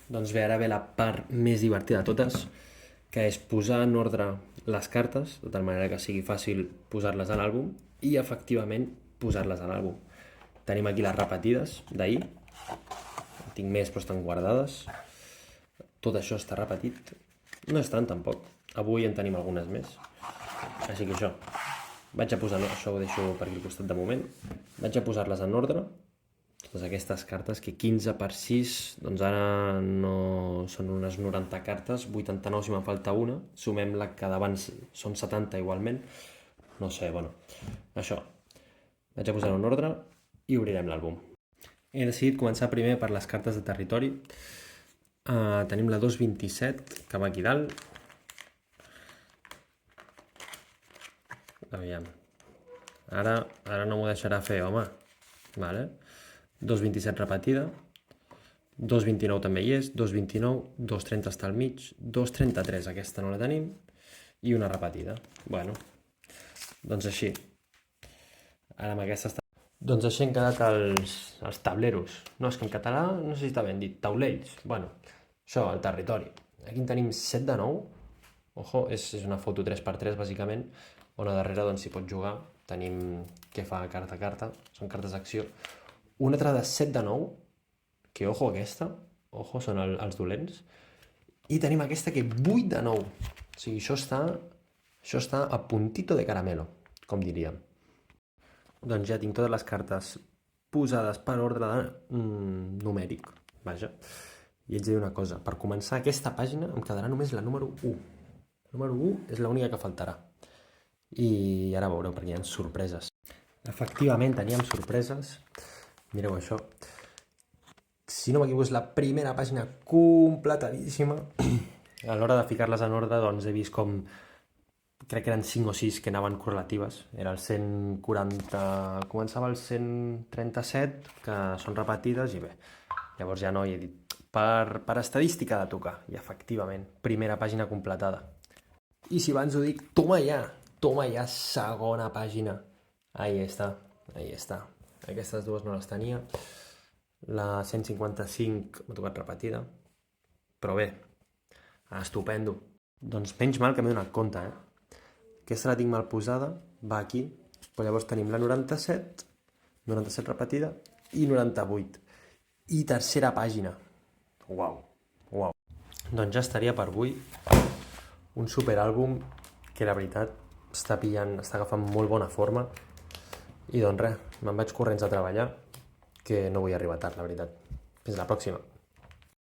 Doncs bé, ara ve la part més divertida de totes, que és posar en ordre les cartes, de tal manera que sigui fàcil posar-les a l'àlbum i efectivament posar-les a l'àlbum. Tenim aquí les repetides d'ahir, en tinc més però estan guardades. Tot això està repetit, no és tant tampoc, avui en tenim algunes més, així que això, vaig a posar, això ho deixo per aquí al costat de moment, vaig a posar-les en ordre, totes aquestes cartes, que 15 per 6, doncs ara no són unes 90 cartes, 89 si me'n falta una, sumem la que d'abans són 70 igualment, no sé, bueno, això, vaig a posar-ho en ordre i obrirem l'àlbum. He decidit començar primer per les cartes de territori. Tenim la 227, que va aquí dalt. Aviam. Ara no m'ho deixarà fer, home. Vale. 227 repetida. 229 també hi és. 229, 230 està al mig. 233, aquesta no la tenim. I una repetida. Bueno, doncs així. Ara amb aquesta està... Doncs així han quedat els tableros. No, és que en català no sé si està ben dit. Taulells. Bueno, això, el territori. Aquí en tenim 7 de 9. Ojo, és una foto 3x3, bàsicament, on a darrere doncs, s'hi pot jugar. Tenim què fa carta a carta. Són cartes d'acció. Una altra de 7 de 9, que ojo aquesta. Ojo, són els dolents. I tenim aquesta que 8 de 9. O sigui, això està a puntito de caramelo, com diríem. Doncs ja tinc totes les cartes posades per ordre numèric, vaja. I haig de dir una cosa, per començar aquesta pàgina em quedarà només la número 1. La número 1 és l'única que faltarà. I ara veureu, perquè hi ha sorpreses. Efectivament, teníem sorpreses. Mireu això. Si no m'equivoco, és la primera pàgina completadíssima. A l'hora de ficar-les en ordre, doncs he vist com... crec que eren 5 o 6 que anaven correlatives. Era el 140... Començava el 137, que són repetides, i bé. Llavors ja no, hi he dit... Per estadística de tocar. I efectivament, primera pàgina completada. I si abans ho dic, toma ja, segona pàgina. Ahí està. Aquestes dues no les tenia. La 155 m'ha tocat repetida. Però bé, estupendo. Doncs menys mal que m'he donat compte, Aquesta la tinc mal posada, va aquí, però llavors tenim la 97 repetida i 98. I tercera pàgina. Uau. Doncs ja estaria per avui un superàlbum que la veritat està agafant molt bona forma. I doncs res, me'n vaig corrents a treballar, que no vull arribar tard, la veritat. Fins la pròxima.